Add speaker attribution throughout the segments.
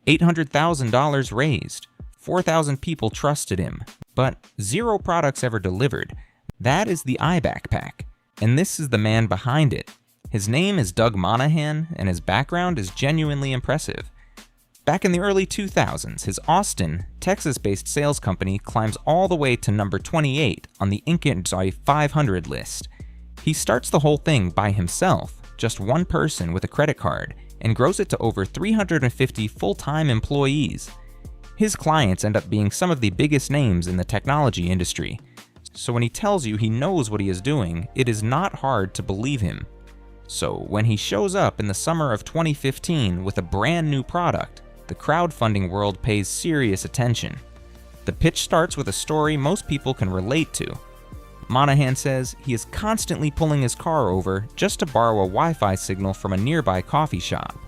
Speaker 1: $800,000 raised. 4,000 people trusted him, but 0 products ever delivered. That is the iBackPack, and this is the man behind it. His name is Doug Monahan, and his background is genuinely impressive. Back in the early 2000s, his Austin, Texas-based sales company climbs all the way to number 28 on the Inc. 500 list. He starts the whole thing by himself, just one person with a credit card, and grows it to over 350 full-time employees. His clients end up being some of the biggest names in the technology industry. So when he tells you he knows what he is doing, it is not hard to believe him. So when he shows up in the summer of 2015 with a brand new product, the crowdfunding world pays serious attention. The pitch starts with a story most people can relate to. Monahan says he is constantly pulling his car over just to borrow a Wi-Fi signal from a nearby coffee shop.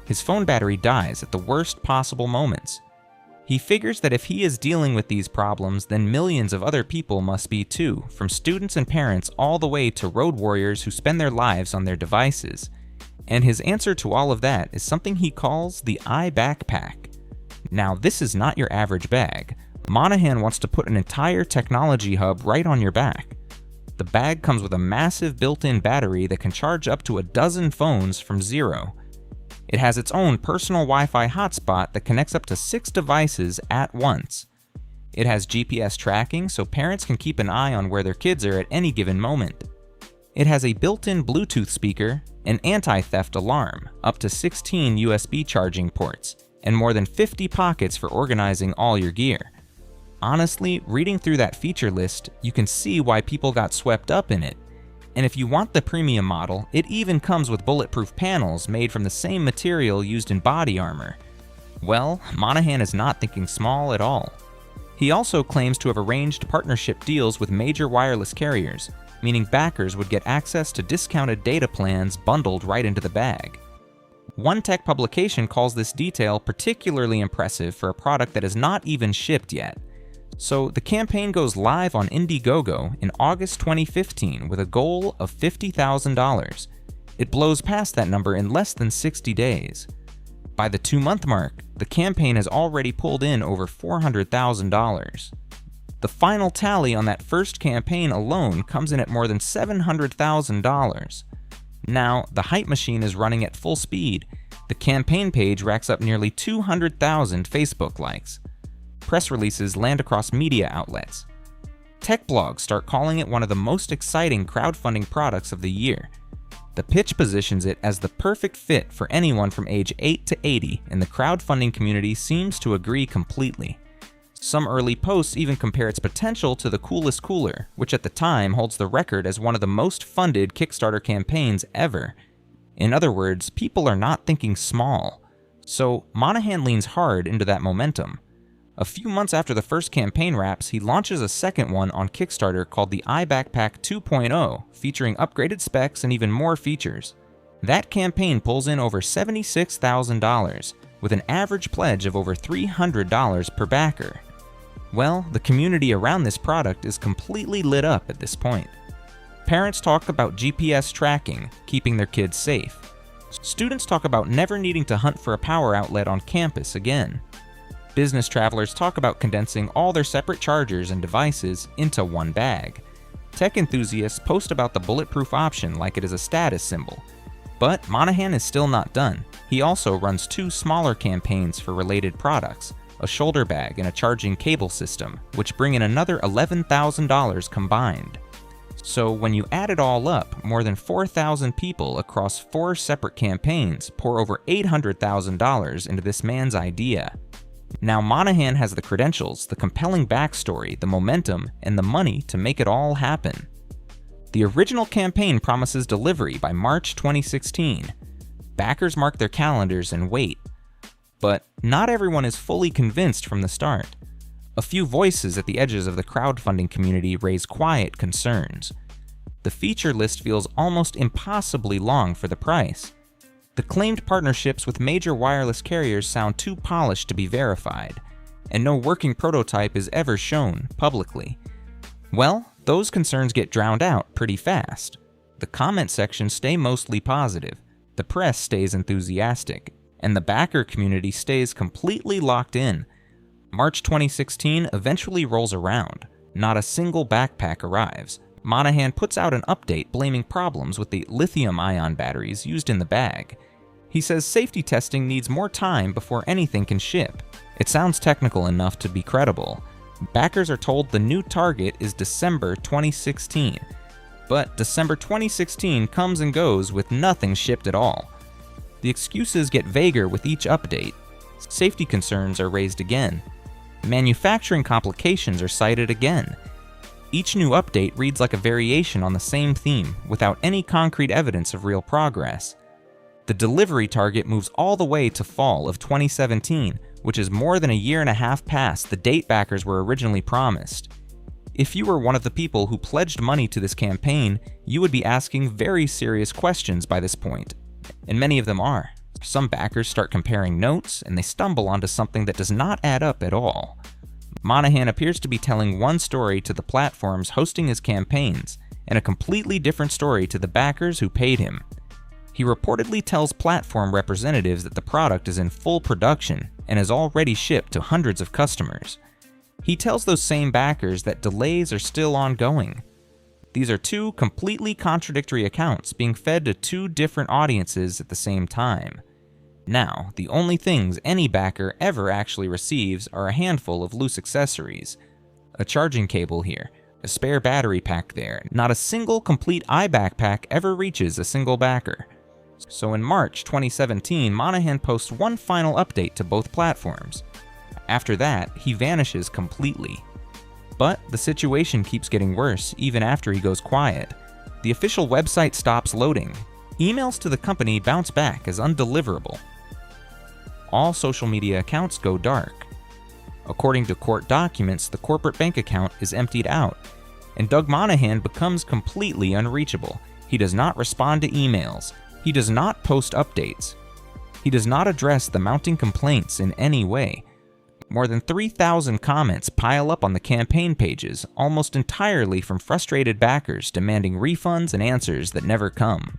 Speaker 1: His phone battery dies at the worst possible moments. He figures that if he is dealing with these problems, then millions of other people must be too, from students and parents all the way to road warriors who spend their lives on their devices. And his answer to all of that is something he calls the iBackPack. Now, this is not your average bag. Monahan wants to put an entire technology hub right on your back. The bag comes with a massive built-in battery that can charge up to a dozen phones from zero. It has its own personal Wi-Fi hotspot that connects up to 6 devices at once. It has GPS tracking so parents can keep an eye on where their kids are at any given moment. It has a built-in Bluetooth speaker, an anti-theft alarm, up to 16 USB charging ports, and more than 50 pockets for organizing all your gear. Honestly, reading through that feature list, you can see why people got swept up in it. And if you want the premium model, it even comes with bulletproof panels made from the same material used in body armor. Well, Monahan is not thinking small at all. He also claims to have arranged partnership deals with major wireless carriers, meaning backers would get access to discounted data plans bundled right into the bag. One tech publication calls this detail particularly impressive for a product that is not even shipped yet. So the campaign goes live on Indiegogo in August 2015 with a goal of $50,000. It blows past that number in less than 60 days. By the 2-month mark, the campaign has already pulled in over $400,000. The final tally on that first campaign alone comes in at more than $700,000. Now, the hype machine is running at full speed. The campaign page racks up nearly 200,000 Facebook likes. Press releases land across media outlets. Tech blogs start calling it one of the most exciting crowdfunding products of the year. The pitch positions it as the perfect fit for anyone from age 8 to 80, and the crowdfunding community seems to agree completely. Some early posts even compare its potential to the Coolest Cooler, which at the time holds the record as one of the most funded Kickstarter campaigns ever. In other words, people are not thinking small. So Monahan leans hard into that momentum. A few months after the first campaign wraps, he launches a second one on Kickstarter called the iBackPack 2.0, featuring upgraded specs and even more features. That campaign pulls in over $76,000, with an average pledge of over $300 per backer. Well, the community around this product is completely lit up at this point. Parents talk about GPS tracking, keeping their kids safe. Students talk about never needing to hunt for a power outlet on campus again. Business travelers talk about condensing all their separate chargers and devices into one bag. Tech enthusiasts post about the bulletproof option like it is a status symbol. But Monahan is still not done. He also runs 2 smaller campaigns for related products, a shoulder bag and a charging cable system, which bring in another $11,000 combined. So when you add it all up, more than 4,000 people across 4 separate campaigns pour over $800,000 into this man's idea. Now Monahan has the credentials, the compelling backstory, the momentum, and the money to make it all happen. The original campaign promises delivery by March 2016. Backers mark their calendars and wait. But not everyone is fully convinced from the start. A few voices at the edges of the crowdfunding community raise quiet concerns. The feature list feels almost impossibly long for the price. The claimed partnerships with major wireless carriers sound too polished to be verified, and no working prototype is ever shown publicly. Well, those concerns get drowned out pretty fast. The comment sections stay mostly positive, the press stays enthusiastic, and the backer community stays completely locked in. March 2016 eventually rolls around. Not a single backpack arrives. Monahan puts out an update blaming problems with the lithium-ion batteries used in the bag. He says safety testing needs more time before anything can ship. It sounds technical enough to be credible. Backers are told the new target is December 2016. But December 2016 comes and goes with nothing shipped at all. The excuses get vaguer with each update. Safety concerns are raised again. Manufacturing complications are cited again. Each new update reads like a variation on the same theme, without any concrete evidence of real progress. The delivery target moves all the way to fall of 2017, which is more than a year and a half past the date backers were originally promised. If you were one of the people who pledged money to this campaign, you would be asking very serious questions by this point. And many of them are. Some backers start comparing notes, and they stumble onto something that does not add up at all. Monahan appears to be telling one story to the platforms hosting his campaigns, and a completely different story to the backers who paid him. He reportedly tells platform representatives that the product is in full production and is already shipped to hundreds of customers. He tells those same backers that delays are still ongoing. These are two completely contradictory accounts being fed to two different audiences at the same time. Now, the only things any backer ever actually receives are a handful of loose accessories. A charging cable here, a spare battery pack there. Not a single complete iBackPack ever reaches a single backer. So in March 2017, Monahan posts one final update to both platforms. After that, he vanishes completely. But the situation keeps getting worse even after he goes quiet. The official website stops loading. Emails to the company bounce back as undeliverable. All social media accounts go dark. According to court documents, the corporate bank account is emptied out, and Doug Monahan becomes completely unreachable. He does not respond to emails. He does not post updates. He does not address the mounting complaints in any way. More than 3,000 comments pile up on the campaign pages, almost entirely from frustrated backers demanding refunds and answers that never come.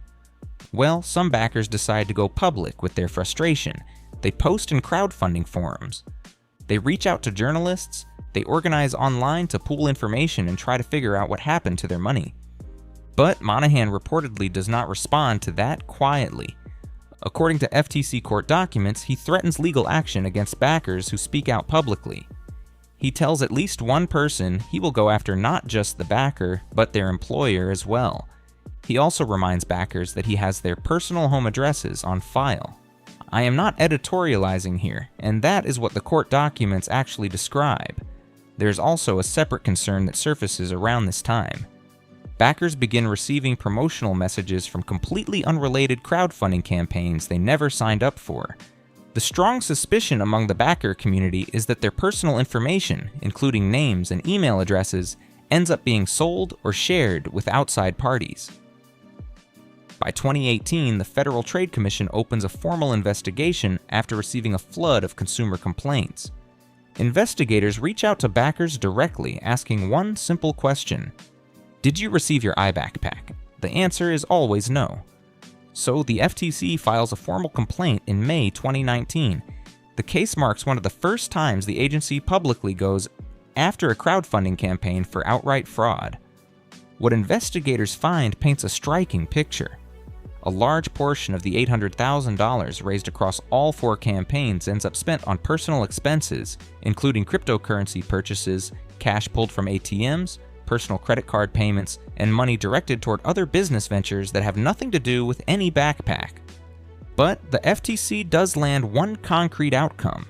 Speaker 1: Well, some backers decide to go public with their frustration. They post in crowdfunding forums. They reach out to journalists. They organize online to pool information and try to figure out what happened to their money. But Monahan reportedly does not respond to that quietly. According to FTC court documents, he threatens legal action against backers who speak out publicly. He tells at least one person he will go after not just the backer, but their employer as well. He also reminds backers that he has their personal home addresses on file. I am not editorializing here, and that is what the court documents actually describe. There's also a separate concern that surfaces around this time. Backers begin receiving promotional messages from completely unrelated crowdfunding campaigns they never signed up for. The strong suspicion among the backer community is that their personal information, including names and email addresses, ends up being sold or shared with outside parties. By 2018, the Federal Trade Commission opens a formal investigation after receiving a flood of consumer complaints. Investigators reach out to backers directly, asking one simple question: did you receive your iBackPack? The answer is always no. So the FTC files a formal complaint in May 2019. The case marks one of the first times the agency publicly goes after a crowdfunding campaign for outright fraud. What investigators find paints a striking picture. A large portion of the $800,000 raised across all 4 campaigns ends up spent on personal expenses, including cryptocurrency purchases, cash pulled from ATMs, personal credit card payments, and money directed toward other business ventures that have nothing to do with any backpack. But the FTC does land one concrete outcome.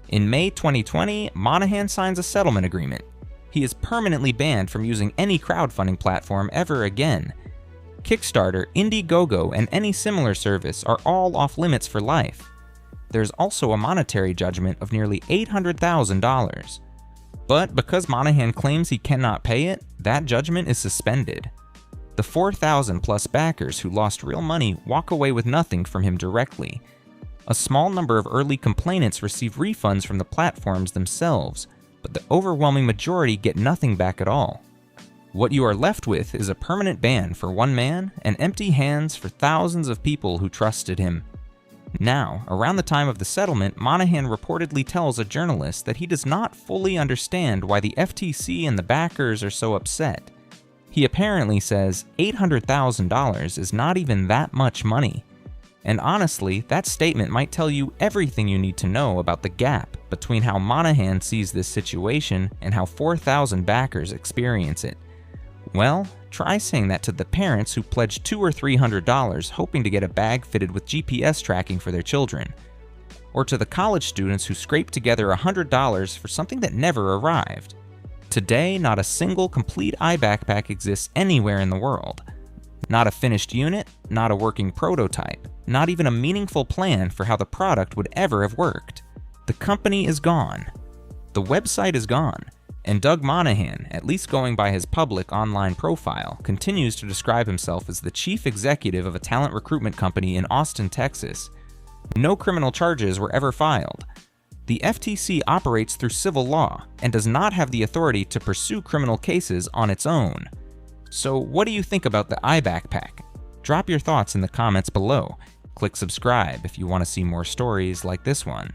Speaker 1: In May 2020, Monahan signs a settlement agreement. He is permanently banned from using any crowdfunding platform ever again. Kickstarter, Indiegogo, and any similar service are all off limits for life. There's also a monetary judgment of nearly $800,000. But because Monahan claims he cannot pay it, that judgment is suspended. The 4,000 plus backers who lost real money walk away with nothing from him directly. A small number of early complainants receive refunds from the platforms themselves, but the overwhelming majority get nothing back at all. What you are left with is a permanent ban for one man and empty hands for thousands of people who trusted him. Now, around the time of the settlement, Monahan reportedly tells a journalist that he does not fully understand why the FTC and the backers are so upset. He apparently says $800,000 is not even that much money. And honestly, that statement might tell you everything you need to know about the gap between how Monahan sees this situation and how 4,000 backers experience it. Well, try saying that to the parents who pledged $200 or $300 hoping to get a bag fitted with GPS tracking for their children. Or to the college students who scraped together $100 for something that never arrived. Today, not a single complete iBackPack exists anywhere in the world. Not a finished unit, not a working prototype, not even a meaningful plan for how the product would ever have worked. The company is gone. The website is gone. And Doug Monahan, at least going by his public online profile, continues to describe himself as the chief executive of a talent recruitment company in Austin, Texas. No criminal charges were ever filed. The FTC operates through civil law and does not have the authority to pursue criminal cases on its own. So what do you think about the iBackPack? Drop your thoughts in the comments below. Click subscribe if you want to see more stories like this one.